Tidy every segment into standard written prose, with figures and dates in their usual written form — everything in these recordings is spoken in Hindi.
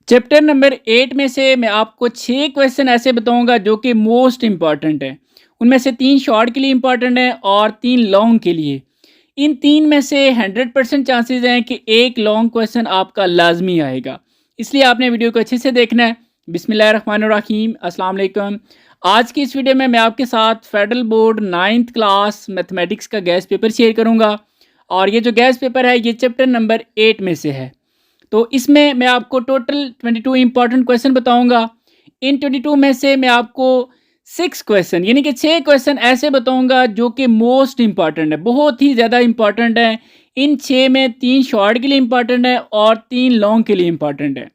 चैप्टर नंबर 8 में से मैं आपको 6 क्वेश्चन ऐसे बताऊंगा जो कि मोस्ट इम्पॉर्टेंट है। उनमें से 3 शॉर्ट के लिए इम्पॉर्टेंट है और 3 लॉन्ग के लिए। इन 3 में से 100% चांसेस हैं कि एक लॉन्ग क्वेश्चन आपका लाजमी आएगा, इसलिए आपने वीडियो को अच्छे से देखना है। बिस्मिल्लाहिर्रहमानिर्रहीम, अस्सलाम वालेकुम। आज की इस वीडियो में मैं आपके साथ federal board 9th class mathematics का गैस पेपर शेयर करूँगा और ये जो गैस पेपर है ये चैप्टर नंबर 8 में से है। तो इसमें मैं आपको टोटल 22 इंपॉर्टेंट क्वेश्चन बताऊंगा। इन 22 में से मैं आपको 6 क्वेश्चन यानी कि 6 क्वेश्चन ऐसे बताऊंगा जो कि मोस्ट इंपॉर्टेंट है, बहुत ही ज़्यादा इंपॉर्टेंट है। इन 6 में 3 शॉर्ट के लिए इंपॉर्टेंट है और 3 लॉन्ग के लिए इंपॉर्टेंट है।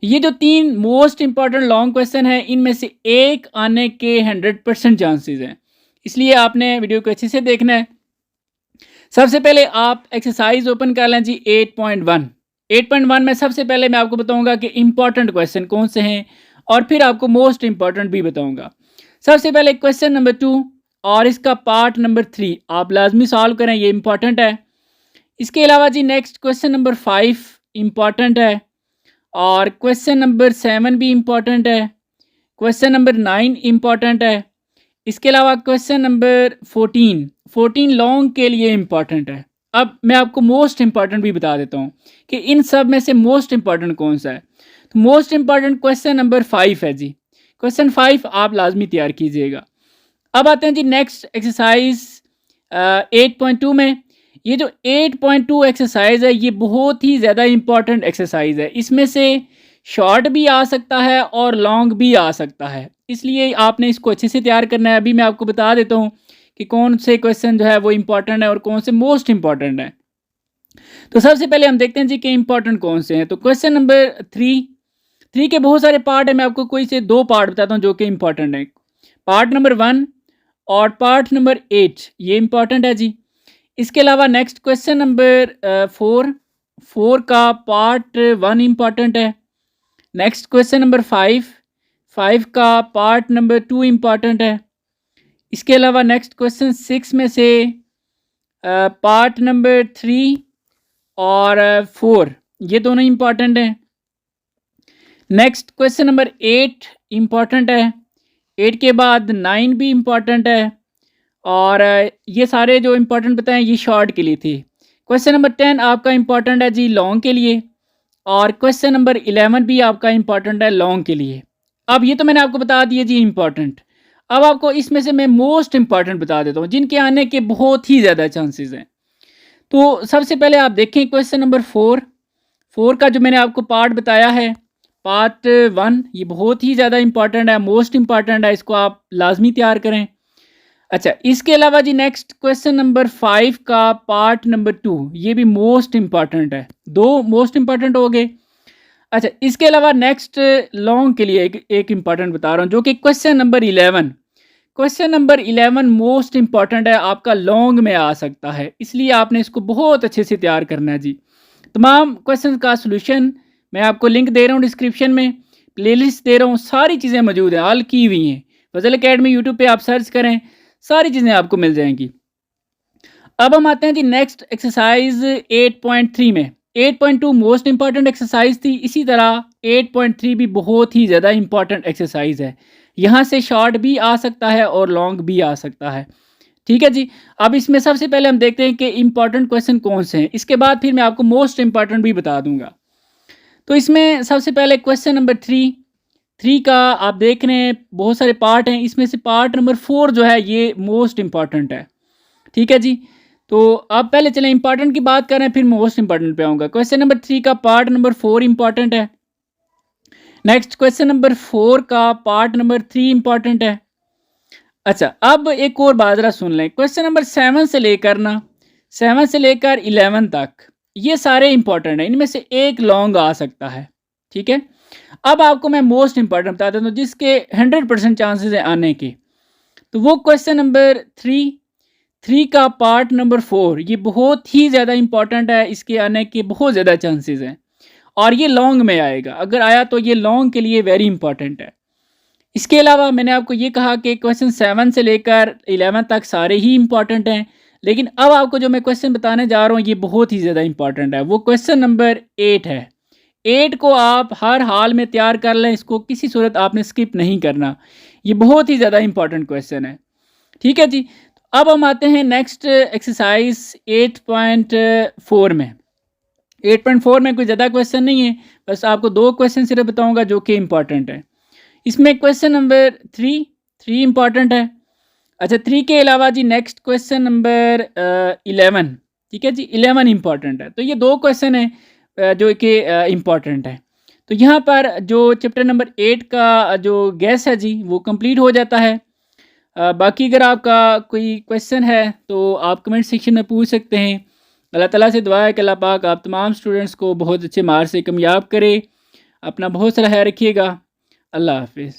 ये जो 3 मोस्ट इंपॉर्टेंट लॉन्ग क्वेश्चन है इनमें से एक आने के 100% चांसेस हैं, इसलिए आपने वीडियो को अच्छे से देखना है। सबसे पहले आप एक्सरसाइज ओपन कर लें जी 8.1। 8.1 में सबसे पहले मैं आपको बताऊंगा कि इंपॉर्टेंट क्वेश्चन कौन से हैं और फिर आपको मोस्ट इंपॉर्टेंट भी बताऊंगा। सबसे पहले क्वेश्चन नंबर 2 और इसका पार्ट नंबर 3 आप लाजमी सॉल्व करें, ये इंपॉर्टेंट है। इसके अलावा जी नेक्स्ट क्वेश्चन नंबर 5 इंपॉर्टेंट है और क्वेश्चन नंबर 7 भी इंपॉर्टेंट है। क्वेश्चन नंबर 9 इंपॉर्टेंट है। इसके अलावा क्वेश्चन नंबर 14 लॉन्ग के लिए इम्पॉर्टेंट है। अब मैं आपको मोस्ट इम्पॉर्टेंट भी बता देता हूँ कि इन सब में से मोस्ट इम्पॉर्टेंट कौन सा है। तो मोस्ट इम्पॉर्टेंट क्वेश्चन नंबर 5 है जी। क्वेश्चन 5 आप लाजमी तैयार कीजिएगा। अब आते हैं जी नेक्स्ट एक्सरसाइज 8.2 में। ये जो 8.2 एक्सरसाइज है ये बहुत ही ज़्यादा इम्पॉर्टेंट एक्सरसाइज है। इसमें से शॉर्ट भी आ सकता है और लॉन्ग भी आ सकता है, इसलिए आपने इसको अच्छे से तैयार करना है। अभी मैं आपको बता देता हूँ कि कौन से क्वेश्चन जो है वो इम्पॉर्टेंट है और कौन से मोस्ट इम्पॉर्टेंट है। तो सबसे पहले हम देखते हैं जी कि इम्पॉर्टेंट कौन से हैं। तो क्वेश्चन नंबर 3 के बहुत सारे पार्ट है, मैं आपको कोई से 2 पार्ट बताता हूँ जो कि इम्पॉर्टेंट है। पार्ट नंबर 1 और पार्ट नंबर 8 ये इम्पॉर्टेंट है जी। इसके अलावा नेक्स्ट क्वेश्चन नंबर 4 का पार्ट 1 इम्पॉर्टेंट है। नेक्स्ट क्वेश्चन नंबर 5 का पार्ट नंबर 2 इम्पॉर्टेंट है। इसके अलावा नेक्स्ट क्वेश्चन 6 में से पार्ट नंबर 3 और 4 ये दोनों इम्पॉर्टेंट हैं। नेक्स्ट क्वेश्चन नंबर 8 इम्पॉर्टेंट है। 8 के बाद 9 भी इम्पॉर्टेंट है और ये सारे जो इम्पॉर्टेंट बताएं ये शॉर्ट के लिए थे। क्वेश्चन नंबर 10 आपका इम्पॉर्टेंट है जी लॉन्ग के लिए और क्वेश्चन नंबर 11 भी आपका इम्पॉर्टेंट है लॉन्ग के लिए। अब ये तो मैंने आपको बता दिया जी इम्पॉर्टेंट। अब आपको इसमें से मैं मोस्ट इम्पॉर्टेंट बता देता हूँ जिनके आने के बहुत ही ज़्यादा चांसेस हैं। तो सबसे पहले आप देखें क्वेश्चन नंबर 4 का जो मैंने आपको पार्ट बताया है, पार्ट 1 ये बहुत ही ज़्यादा इंपॉर्टेंट है, मोस्ट इम्पॉर्टेंट है, इसको आप लाजमी तैयार करें। अच्छा, इसके अलावा जी नेक्स्ट क्वेश्चन नंबर 5 का पार्ट नंबर 2 ये भी मोस्ट इम्पॉर्टेंट है। 2 मोस्ट इम्पॉर्टेंट हो गए। अच्छा, इसके अलावा नेक्स्ट लॉन्ग के लिए एक इम्पॉर्टेंट बता रहा हूँ जो कि question number 11। Question number 11 most important है, आपका लॉन्ग में आ सकता है, इसलिए आपने इसको बहुत अच्छे से तैयार करना है जी। तमाम क्वेश्चन का सलूशन मैं आपको लिंक दे रहा हूँ डिस्क्रिप्शन में, प्लेलिस्ट दे रहा हूँ, सारी चीज़ें मौजूद हैं, हल की हुई हैं। फजल अकेडमी यूट्यूब पे आप सर्च करें, सारी चीज़ें आपको मिल जाएंगी। अब हम आते हैं जी नेक्स्ट एक्सरसाइज 8.3 में। 8.2 मोस्ट इंपॉर्टेंट एक्सरसाइज थी, इसी तरह 8.3 भी बहुत ही ज़्यादा इंपॉर्टेंट एक्सरसाइज है। यहाँ से शॉर्ट भी आ सकता है और लॉन्ग भी आ सकता है। ठीक है जी। अब इसमें सबसे पहले हम देखते हैं कि इंपॉर्टेंट क्वेश्चन कौन से हैं, इसके बाद फिर मैं आपको मोस्ट इंपॉर्टेंट भी बता दूंगा। तो इसमें सबसे पहले क्वेश्चन नंबर 3 का आप देख रहे हैं बहुत सारे पार्ट हैं, इसमें से पार्ट नंबर 4 जो है ये मोस्ट इंपॉर्टेंट है। ठीक है जी। तो अब पहले चलें इंपॉर्टेंट की बात करें फिर मोस्ट इंपॉर्टेंट पे आऊँगा। क्वेश्चन नंबर 3 का पार्ट नंबर 4 इंपॉर्टेंट है। नेक्स्ट क्वेश्चन नंबर 4 का पार्ट नंबर 3 इंपॉर्टेंट है। अच्छा, अब एक और बात ज़रा सुन लें। क्वेश्चन नंबर 7 से लेकर 11 तक ये सारे इंपॉर्टेंट हैं, इनमें से एक लॉन्ग आ सकता है। ठीक है। अब आपको मैं मोस्ट इंपॉर्टेंट बता देता हूँ जिसके 100% चांसेस हैं आने के। तो वो क्वेश्चन नंबर 3 का पार्ट नंबर 4 ये बहुत ही ज़्यादा इंपॉर्टेंट है, इसके आने के बहुत ज़्यादा चांसेस हैं और ये लॉन्ग में आएगा। अगर आया तो ये लॉन्ग के लिए वेरी इंपॉर्टेंट है। इसके अलावा मैंने आपको ये कहा कि क्वेश्चन 7 से लेकर 11 तक सारे ही इंपॉर्टेंट हैं, लेकिन अब आपको जो मैं क्वेश्चन बताने जा रहा हूँ ये बहुत ही ज़्यादा इंपॉर्टेंट है। वो क्वेश्चन नंबर 8 है। 8 को आप हर हाल में तैयार कर लें, इसको किसी सूरत आपने स्किप नहीं करना। ये बहुत ही ज़्यादा इंपॉर्टेंट क्वेश्चन है। ठीक है जी। अब हम आते हैं नेक्स्ट एक्सरसाइज 8.4 में। 8.4 में कोई ज़्यादा क्वेश्चन नहीं है, बस आपको 2 क्वेश्चन सिर्फ बताऊंगा जो कि इंपॉर्टेंट है। इसमें क्वेश्चन नंबर 3 इंपॉर्टेंट है। अच्छा, 3 के अलावा जी नेक्स्ट क्वेश्चन नंबर 11। ठीक है जी, 11 इंपॉर्टेंट है। तो ये 2 क्वेश्चन है जो कि इम्पॉर्टेंट है। तो यहाँ पर जो चैप्टर नंबर 8 का जो गैस है जी वो कंप्लीट हो जाता है। बाकी अगर आपका कोई क्वेश्चन है तो आप कमेंट सेक्शन में पूछ सकते हैं। अल्लाह ताला से दुआ है कि अल्लाह पाक आप तमाम स्टूडेंट्स को बहुत अच्छे मार्क्स से कामयाब करे। अपना बहुत सारा ख्याल रखिएगा। अल्लाह हाफिज़।